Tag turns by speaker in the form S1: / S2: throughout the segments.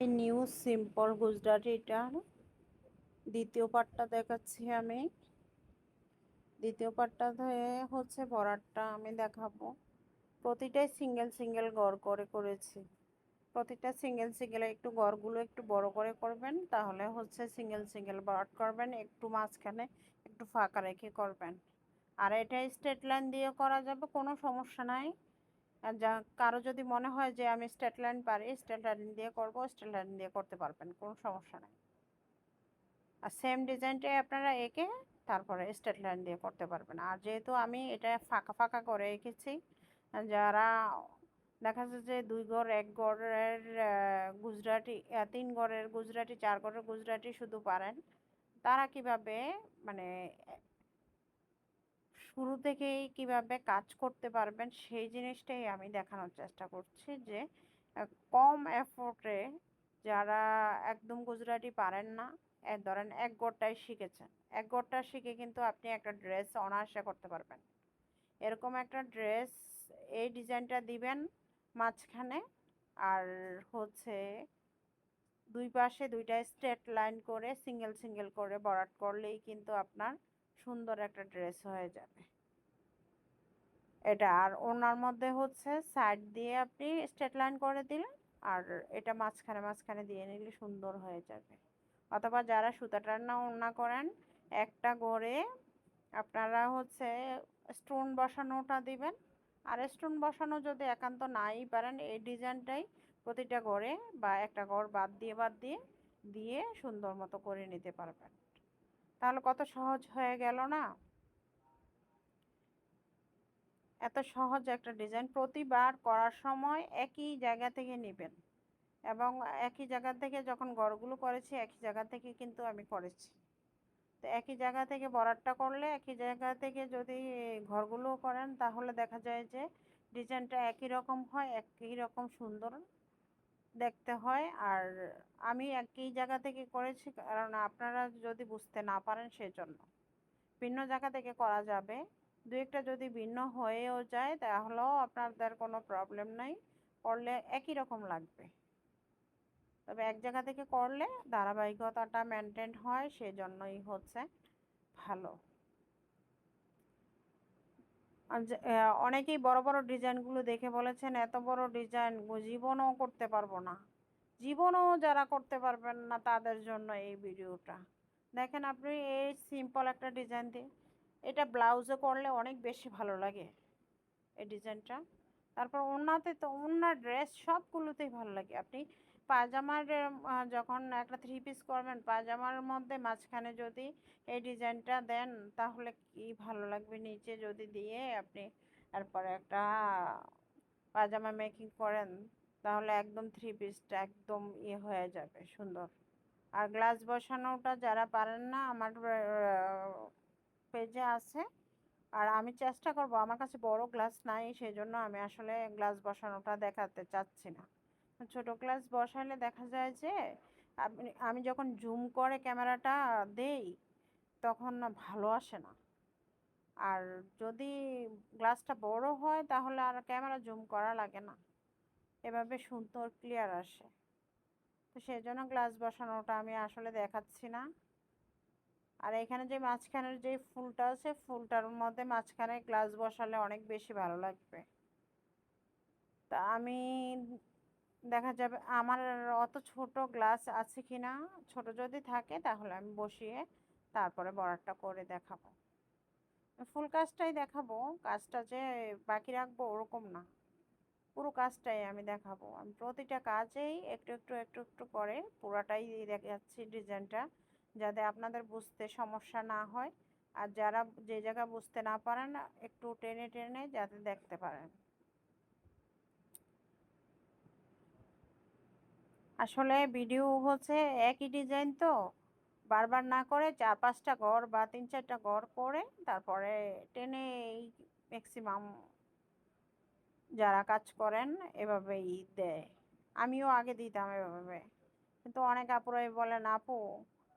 S1: এই new simple গুজরাটিটার দ্বিতীয় পার্টটা দেখাচ্ছি আমি। দ্বিতীয় পার্টটা হচ্ছে ভরাটটা আমি দেখাবো। প্রতিটাই সিঙ্গেল সিঙ্গেল গড় করে করেছি। প্রতিটা সিঙ্গেল সিঙ্গেল একটু গড়গুলো একটু বড় করে করবেন, তাহলে হচ্ছে সিঙ্গেল সিঙ্গেল ভরাট করবেন, একটু মাঝখানে একটু ফাঁকা রেখে করবেন। আর এটা স্ট্রেট লাইন দিয়ে করা যাবে, কোনো সমস্যা নাই। আর যা কারো যদি মনে হয় যে আমি স্ট্রেট লাইন পারি, স্ট্রেট লাইন দিয়ে করবো, স্ট্রেট লাইন দিয়ে করতে পারবেন, কোনো সমস্যা নাই। আর সেম ডিজাইনটাই আপনারা এঁকে তারপরে স্ট্রেট লাইন দিয়ে করতে পারবেন। আর যেহেতু আমি এটা ফাঁকা ফাঁকা করে এঁকেছি, যারা দেখা যাচ্ছে যে 2 গড় 1 গড়ের গুজরাটি, 3 গড়ের গুজরাটি, 4 গড়ের গুজরাটি শুধু পারেন, তারা কিভাবে মানে শুরু থেকেই কিভাবে কাজ করতে পারবেন সেই জিনিসটাই আমি দেখানোর চেষ্টা করছি। যে কম এফোর্টে যারা একদম গুজরাটি পারেন না, ধরেন 1 গড়টাই শিখেছেন, 1 গড়টা শিখে কিন্তু আপনি একটা ড্রেস অনায়াসে করতে পারবেন। এরকম একটা ড্রেস এই ডিজাইনটা দিবেন মাঝখানে, আর হচ্ছে দুই পাশে দুইটা স্ট্রেট লাইন করে সিঙ্গেল সিঙ্গেল করে ভরাট করলেই কিন্তু আপনার সুন্দর একটা ড্রেস হয়ে যাবে এটা। আর ওনার মধ্যে হচ্ছে সাইড দিয়ে আপনি স্ট্রেট লাইন করে দিলেন, আর এটা মাঝখানে মাঝখানে দিয়ে নিলে সুন্দর হয়ে যাবে। অথবা যারা সুতা টানা ওড়না করেন, একটা গড়ে আপনারা হচ্ছে স্টোন বসানোটা দিবেন। আর স্টোন বসানো যদি একান্ত নাই পারেন, এই ডিজাইনটাই প্রতিটা গড়ে বা একটা গড় বাদ দিয়ে দিয়ে সুন্দর মতো করে নিতে পারবেন। তাহলে কত সহজ হয়ে গেল না? এত সহজ একটা ডিজাইন প্রতিবার করার সময় একই জায়গা থেকে নেবেন, এবং একই জায়গা থেকে যখন গড়গুলো করেছি একই জায়গা থেকে কিন্তু আমি করেছি। তো একই জায়গা থেকে বরাটটা করলে, একই জায়গা থেকে যদি ঘরগুলো করেন, তাহলে দেখা যায় যে ডিজাইনটা একই রকম হয়, একই রকম সুন্দর দেখতে হয়। আর আমি একই জায়গা থেকে করেছি কারণ আপনারা যদি বুঝতে না পারেন সেজন্য। ভিন্ন জায়গা থেকে করা যাবে, দু একটা যদি ভিন্ন হয়েও যায় তাহলেও আপনাদের কোনো প্রবলেম নাই, করলে একই রকম লাগবে। তবে এক জায়গা থেকে করলে ধারাবাহিকতাটা মেনটেন হয়, সেজন্যই হচ্ছে ভালো। অনেকেই বড় বড় ডিজাইনগুলো দেখে বলেছেন এত বড় ডিজাইন জীবনও করতে পারবো না। জীবনও যারা করতে পারবেন না তাদের জন্য এই ভিডিওটা। দেখেন আপনি এই সিম্পল একটা ডিজাইন দিয়ে এটা ব্লাউজে করলে অনেক বেশি ভালো লাগে এই ডিজাইনটা। তারপর ওড়নাতে তো, ওড়না ড্রেস সবগুলোতেই ভালো লাগে। আপনি পায়জামার যখন একটা 3 পিস করবেন, পায়জামার মধ্যে মাঝখানে যদি এই ডিজাইনটা দেন তাহলে কি ভালো লাগবে। নিচে যদি দিয়ে আপনি তারপরে একটা পায়জামা মেকিং করেন, তাহলে একদম 3 পিসটা একদম হয়ে যাবে সুন্দর। আর গ্লাস বসানোটা যারা পারেন না, আমার পেজে আছে। আর আমি চেষ্টা করব, আমার কাছে বড় গ্লাস নাই, সেই জন্য আমি আসলে গ্লাস বসানোটা দেখাতে চাচ্ছি না। ছোট গ্লাস বসালে দেখা যায় যে আমি যখন জুম করে ক্যামেরাটা দেই তখন না ভালো আসে না। আর যদি গ্লাসটা বড় হয় তাহলে আর ক্যামেরা জুম করা লাগে না, এভাবে সুন্দর ক্লিয়ার আসে। তো সেই জন্য গ্লাস বসানোটা আমি আসলে দেখাচ্ছি না। আর এখানে যে মাঝখানের যে ফুলটা আছে, ফুলটার মধ্যে মাঝখানে গ্লাস বসালে অনেক বেশি ভালো লাগবে। তা আমি দেখা যাবে আমার অত ছোট গ্লাস আছে কিনা, ছোট যদি থাকে তাহলে আমি বসিয়ে তারপরে বড়াটা করে দেখাবো। ফুল কাজটাই দেখাবো, কাজটা যে বাকি রাখবো ওরকম না, পুরো কাজটাই আমি দেখাবো। আমি প্রতিটা কাজেই একটু একটু একটু একটু করে পুরাটাই দেখাচ্ছি ডিজাইনটা, যাতে আপনাদের বুঝতে সমস্যা না হয়। আর যারা যে জায়গা বুঝতে না পারেন একটু টেনে টেনে যাতে দেখতে পারেন। আসলে ভিডিও হচ্ছে একই ডিজাইন তো, বারবার না করে 4-5টা ঘর বা 3-4টা ঘর করে তারপরে টেনে এই ম্যাক্সিমাম যারা কাজ করেন এভাবেই দেয়। আমিও আগে দিতাম এভাবে, কিন্তু অনেক আপুরাই বলেন আপু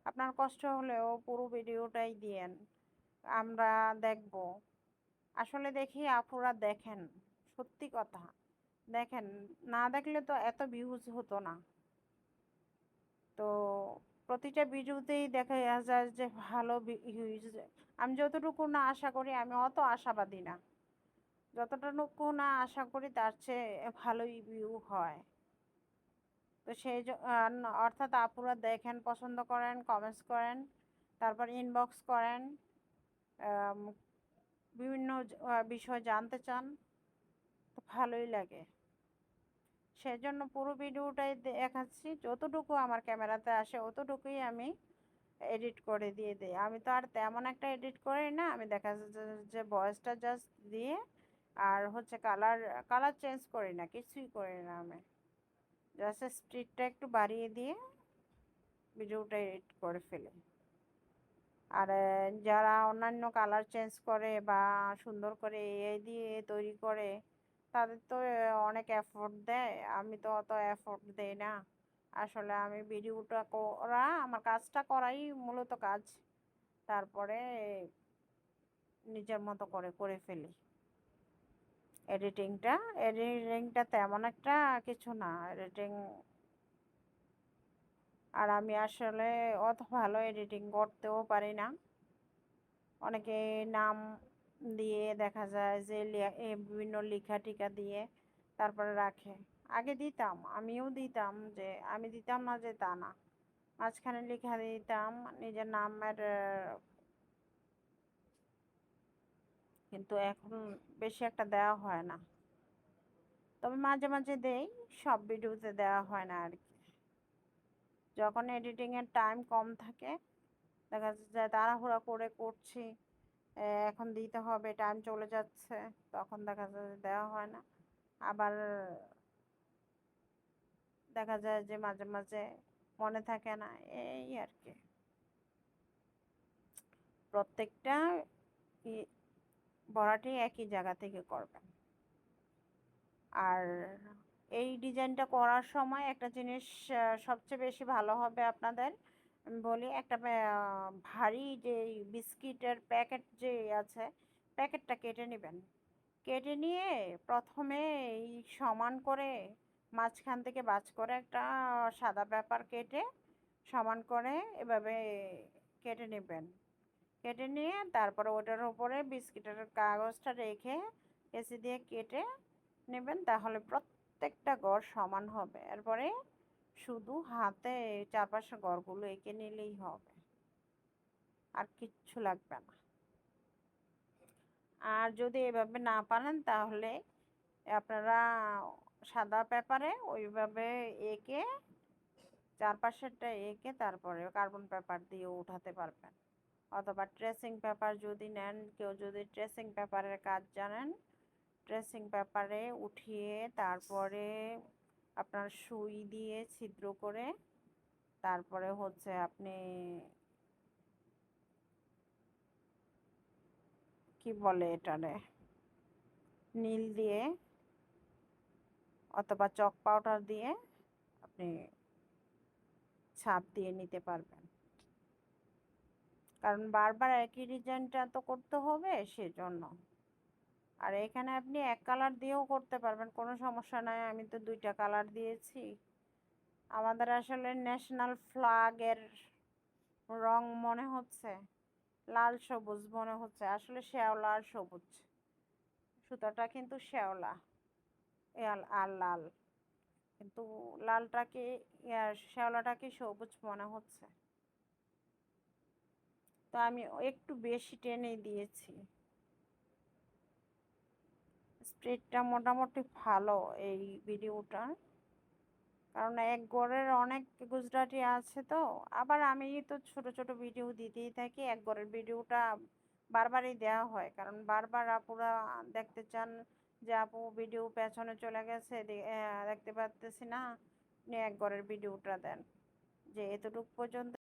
S1: আপনার কষ্ট হলেও পুরো ভিডিওটাই দিয়েন, আমরা দেখব। আসলে দেখি আপুরা দেখেন, সত্যি কথা দেখেন, না দেখলে তো এত ভিউজ হতো না। তো প্রতিটা ভিডিওতেই দেখা যায় যে ভালো ভিউজ। আমি যতটুকু না আশা করি, আমি অত আশাবাদী না, যতটুকু না আশা করি তার চেয়ে ভালোই ভিউ হয়। তো সেই অর্থাৎ আপুরা দেখেন, পছন্দ করেন, কমেন্টস করেন, তারপর ইনবক্স করেন, আম, বিভিন্ন বিষয় জানতে চান, তো ভালোই লাগে। সেজন্য পুরো ভিডিওটাই দেখাচ্ছি, যতটুকু আমার ক্যামেরাতে আসে অতটুকুই আমি এডিট করে দিয়ে দিই। আমি তো আর তেমন একটা এডিট করি না, আমি দেখা যাচ্ছে যে ভয়েসটা জাস্ট দিয়ে আর হচ্ছে কালার কালার চেঞ্জ করি না, কিছুই করি না, আমি জাস্ট স্পিডটা একটু বাড়িয়ে দিয়ে ভিডিওটা এডিট করে ফেলি। আর যারা অন্যান্য কালার চেঞ্জ করে বা সুন্দর করে এআই দিয়ে তৈরি করে, তাদের তো অনেক এফোর্ট দেয়, আমি তো অত এফোর্ট দেই না। আসলে আমি ভিডিওটা করা, আমার কাজটা করাই মূলত কাজ, তারপরে নিজের মতো করে করে ফেলি এডিটিংটা। এডিটিংটা তেমন একটা কিছু না এডিটিং। আর আমি আসলে অত ভালো এডিটিং করতেও পারি না। অনেকে নাম দিয়ে দেখা যায় যে বিভিন্ন লেখা টিকা দিয়ে তারপরে রাখে। আগে দিতাম, আমিও দিতাম, যে আমি দিতাম না যে তা না, মাঝখানে লেখা দিতাম নিজের নামের, কিন্তু এখন বেশি একটা দেওয়া হয় না, তবে মাঝে মাঝে দেই, সব ভিডিওতে দেওয়া হয় না আর কি। যখন এডিটিংয়ের টাইম কম থাকে, দেখা যাচ্ছে তাড়াহুড়া করে করছি, এখন দিতে হবে, টাইম চলে যাচ্ছে, তখন দেখা যায় দেওয়া হয় না। আবার দেখা যায় যে মাঝে মাঝে মনে থাকে না, এই আর কি। প্রত্যেকটা বড়াটি একই জায়গা থেকে করবেন। আর এই ডিজাইনটা করার সময় একটা জিনিস সবচেয়ে বেশি ভালো হবে আপনাদের, আমি বলি, একটা ভারী যে বিস্কিটের প্যাকেট যে আছে, প্যাকেটটা কেটে নেবেন। কেটে নিয়ে প্রথমে এই সমান করে মাঝখান থেকে বাজ করে একটা সাদা পেপার কেটে সমান করে এভাবে কেটে নেবেন। কেটে নিয়ে তারপরে ওটার উপরে বিস্কিটের কাগজটা রেখে কেচি দিয়ে কেটে নেবেন, তাহলে প্রত্যেকটা গড় সমান হবে। এরপরে শুধু হাতে চারপাশে গড়গুলো এঁকে নিলেই হবে, আর কিচ্ছু লাগবে না। আর যদি এভাবে না পারেন তাহলে আপনারা সাদা পেপারে ওইভাবে এঁকে, চারপাশেরটা এঁকে তারপরে কার্বন পেপার দিয়ে উঠাতে পারবেন। অথবা ট্রেসিং পেপার যদি নেন, কেউ যদি ট্রেসিং পেপারের কাজ জানেন, ট্রেসিং পেপারে উঠিয়ে তারপরে আপনার সুই দিয়ে ছিদ্র করে, তারপরে হচ্ছে আপনি কি বলে এটারে, নীল দিয়ে অথবা চক পাউডার দিয়ে আপনি ছাপ দিয়ে নিতে পারবেন। কারণ বারবার একই ডিজাইনটা তো করতে হবে, সেজন্য। আর এখানে আপনি এক কালার দিয়েও করতে পারবেন, কোনো সমস্যা নাই, আমি তো দুইটা কালার দিয়েছি। আমাদের আসলে ন্যাশনাল ফ্ল্যাগের রং মনে হচ্ছে লাল সবুজ মনে হচ্ছে, আসলে শ্যাওলা আর সবুজ, সুতাটা কিন্তু শ্যাওলা আর লাল, কিন্তু লালটাকে শ্যাওলাটাকে সবুজ মনে হচ্ছে, তো আমি একটু বেশি টেনে দিয়েছি। স্প্রেডটা মোটামুটি ভালো এই ভিডিওটা, কারণ এক গড়ের অনেক গুজরাটি আছে তো। আবার আমি তো ছোট ছোট ভিডিও দিতেই থাকি, এক গড়ের ভিডিওটা বারবারই দেওয়া হয়, কারণ বারবার আপুরা দেখতে চান যে আপু ভিডিও পেছনে চলে গেছে, দেখতে পারতেছি না, আপনি এক গড়ের ভিডিওটা দেন, যে এতটুকু পর্যন্ত